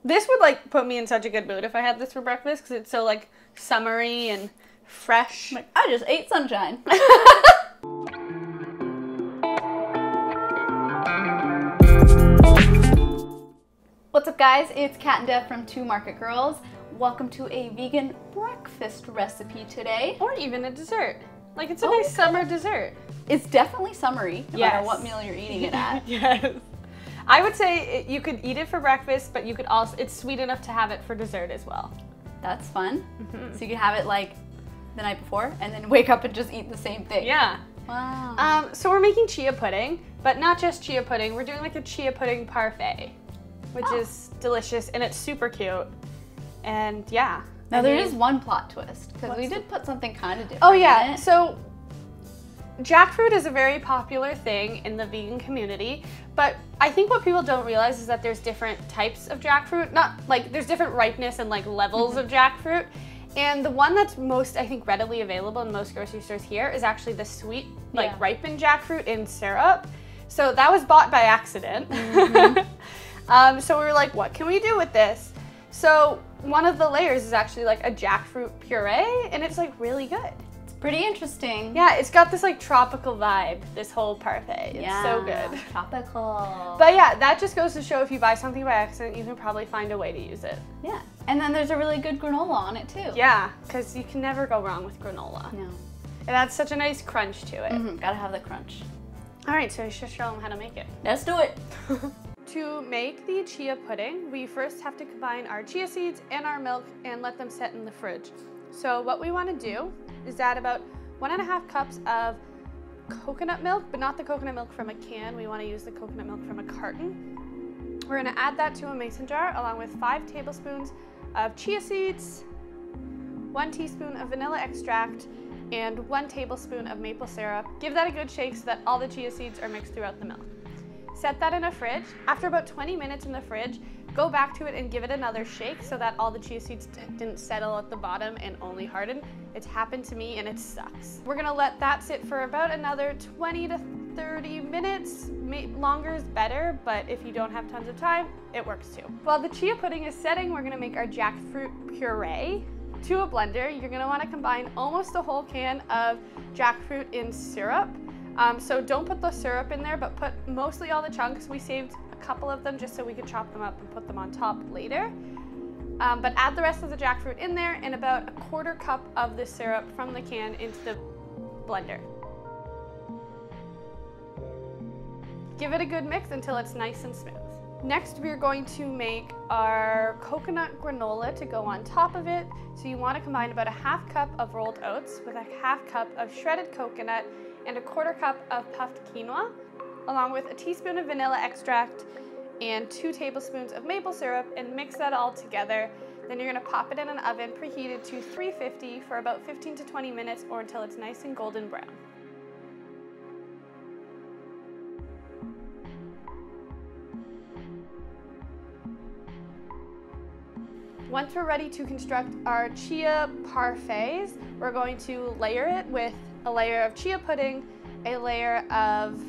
This would like put me in such a good mood if I had this for breakfast because it's so like summery and fresh. Like, I just ate sunshine. What's up guys, it's Kat and Dev from Two Market Girls. Welcome to a vegan breakfast recipe today. Or even a dessert. Like it's a nice summer dessert. It's definitely summery, no matter Yes. what meal you're eating it at. Yes. I would say you could eat it for breakfast, but you could also, it's sweet enough to have it for dessert as well. That's fun. So you can have it like the night before and then wake up and just eat the same thing. Yeah. Wow. So we're making chia pudding, but not just chia pudding. We're doing like a chia pudding parfait, which is delicious and it's super cute. And yeah. Now there is one plot twist because we did put something kind of different. Oh yeah, in it. so jackfruit is a very popular thing in the vegan community, but I think what people don't realize is that there's different types of jackfruit. Not like there's different ripeness and like levels of jackfruit. And the one that's most, I think, readily available in most grocery stores here is actually the sweet, like ripened jackfruit in syrup. So that was bought by accident. So we were like, what can we do with this? So one of the layers is actually like a jackfruit puree, and it's like really good. It's pretty interesting. Yeah, it's got this like tropical vibe, this whole parfait. It's so good. Tropical. But yeah, that just goes to show if you buy something by accident, you can probably find a way to use it. Yeah, and then there's a really good granola on it too. Yeah, because you can never go wrong with granola. No. It adds such a nice crunch to it. Gotta have the crunch. All right, so I should show them how to make it. Let's do it. To make the chia pudding, we first have to combine our chia seeds and our milk and let them set in the fridge. So what we want to do is add about 1.5 cups of coconut milk, but not the coconut milk from a can. We want to use the coconut milk from a carton. We're going to add that to a mason jar along with 5 tablespoons of chia seeds, 1 teaspoon of vanilla extract, and 1 tablespoon of maple syrup. Give that a good shake so that all the chia seeds are mixed throughout the milk. Set that in a fridge. After about 20 minutes in the fridge, go back to it and give it another shake so that all the chia seeds didn't settle at the bottom and only harden. It's happened to me and it sucks. We're gonna let that sit for about another 20 to 30 minutes. Longer is better, but if you don't have tons of time, it works too. While the chia pudding is setting, we're gonna make our jackfruit puree. To a blender, you're gonna wanna combine almost a whole can of jackfruit in syrup. So don't put the syrup in there, but put mostly all the chunks. We saved a couple of them just so we could chop them up and put them on top later. But add the rest of the jackfruit in there and about 1/4 cup of the syrup from the can into the blender. Give it a good mix until it's nice and smooth. Next, we're going to make our coconut granola to go on top of it. So you want to combine about 1/2 cup of rolled oats with 1/2 cup of shredded coconut and 1/4 cup of puffed quinoa, along with a teaspoon of vanilla extract and 2 tablespoons of maple syrup, and mix that all together. Then you're gonna pop it in an oven preheated to 350 for about 15 to 20 minutes or until it's nice and golden brown. Once we're ready to construct our chia parfaits, we're going to layer it with a layer of chia pudding, a layer of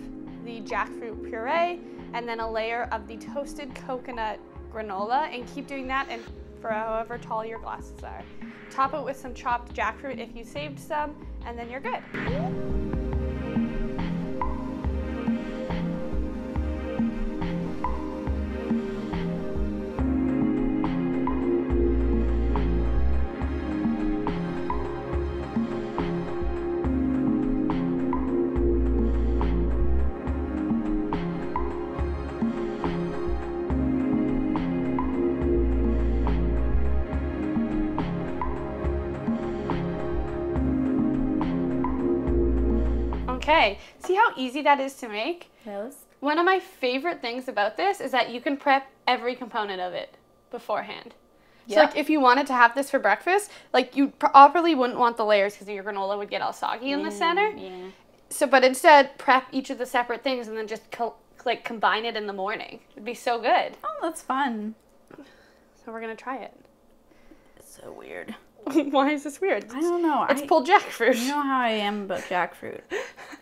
the jackfruit puree, and then a layer of the toasted coconut granola, and keep doing that and for however tall your glasses are. Top it with some chopped jackfruit if you saved some, and then you're good. Okay, see how easy that is to make? Yes. One of my favorite things about this is that you can prep every component of it beforehand. So like if you wanted to have this for breakfast, like you properly wouldn't want the layers because your granola would get all soggy in the center. Yeah. So, but instead prep each of the separate things and then just like combine it in the morning. It'd be so good. Oh, that's fun. So we're gonna try it. It's so weird. Why is this weird? I don't know. It's pulled jackfruit. You know how I am about jackfruit.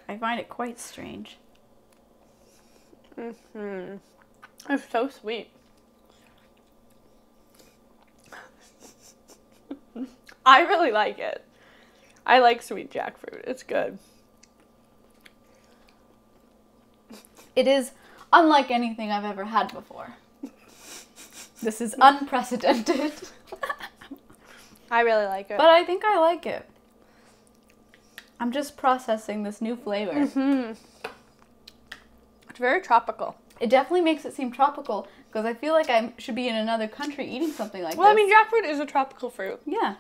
I find it quite strange. It's so sweet. I really like it. I like sweet jackfruit. It's good. It is unlike anything I've ever had before. This is unprecedented. I really like it. But I think I like it. I'm just processing this new flavor. Mm-hmm. It's very tropical. It definitely makes it seem tropical because I feel like I should be in another country eating something like Well, this. I mean, jackfruit is a tropical fruit. Yeah.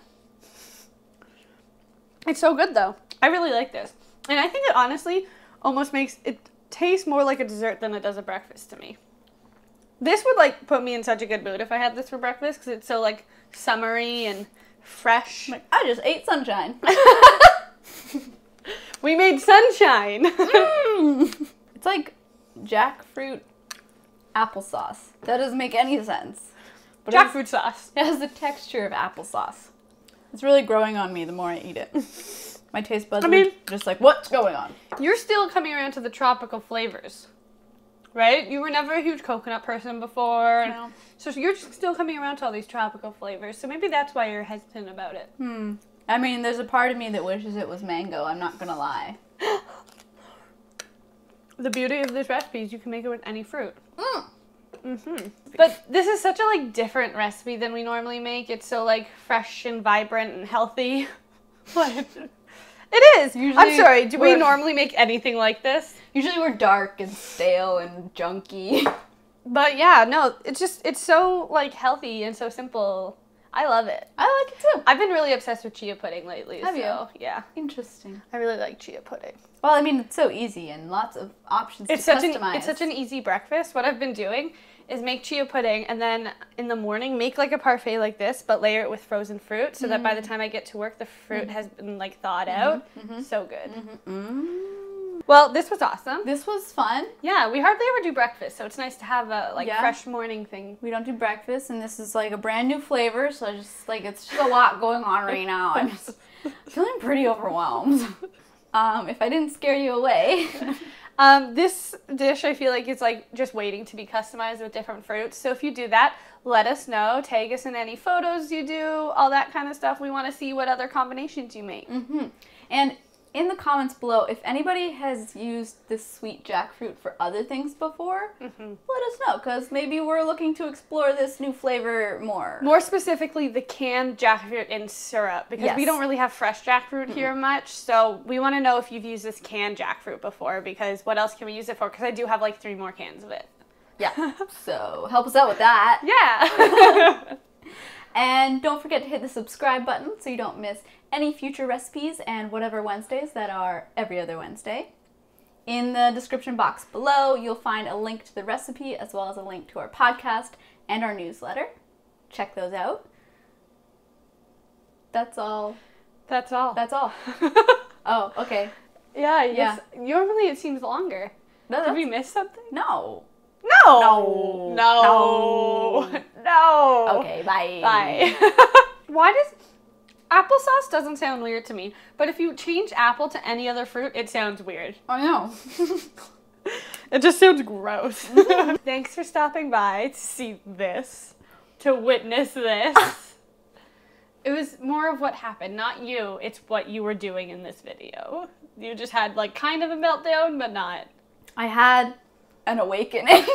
It's so good, though. I really like this. And I think it honestly almost makes it taste more like a dessert than it does a breakfast to me. This would, like, put me in such a good mood if I had this for breakfast because it's so, like, summery and fresh. Like, I just ate sunshine. We made sunshine. It's like jackfruit applesauce. That doesn't make any sense. But Jackfruit sauce. It has the texture of applesauce. It's really growing on me the more I eat it. My taste buds are just like, what's going on? You're still coming around to the tropical flavors, right? You were never a huge coconut person before. No. So you're just still coming around to all these tropical flavors. So maybe that's why you're hesitant about it. I mean, there's a part of me that wishes it was mango. I'm not going to lie. The beauty of this recipe is you can make it with any fruit. But this is such a, like, different recipe than we normally make. It's so, like, fresh and vibrant and healthy. It is. Usually I'm sorry. Do we normally make anything like this? Usually we're dark and stale and junky. But yeah, no, it's so, like, healthy and so simple. I love it. I like it too. I've been really obsessed with chia pudding lately. Have you? Yeah. Interesting. I really like chia pudding. Well, I mean, it's so easy and lots of options to customize. It's such an easy breakfast. What I've been doing is make chia pudding and then in the morning make like a parfait like this, but layer it with frozen fruit so that by the time I get to work, the fruit has been like thawed out. So good. Well, this was awesome. This was fun. Yeah, we hardly ever do breakfast, so it's nice to have a fresh morning thing. We don't do breakfast, and this is like a brand new flavor, so it's just a lot going on right now. I'm just feeling pretty overwhelmed. If I didn't scare you away. This dish, I feel like it's like just waiting to be customized with different fruits. So if you do that, let us know. Tag us in any photos you do, all that kind of stuff. We want to see what other combinations you make. And in the comments below, if anybody has used this sweet jackfruit for other things before, let us know, because maybe we're looking to explore this new flavor more. More specifically, the canned jackfruit in syrup, because we don't really have fresh jackfruit here much, so we want to know if you've used this canned jackfruit before, because what else can we use it for? Because I do have like 3 more cans of it. Yeah, so help us out with that. Yeah. And don't forget to hit the subscribe button so you don't miss any future recipes and whatever Wednesdays that are every other Wednesday. In the description box below, you'll find a link to the recipe as well as a link to our podcast and our newsletter. Check those out. That's all. That's all. That's all. Oh, okay. Yeah. Normally it seems longer. No, Did we miss something? No. No. Okay, bye. Bye. Why does applesauce doesn't sound weird to me, but if you change apple to any other fruit, it sounds weird. I know. It just sounds gross. Thanks for stopping by to see this, to witness this. It was more of what happened, not you. It's what you were doing in this video. You just had like kind of a meltdown, but not. I had an awakening.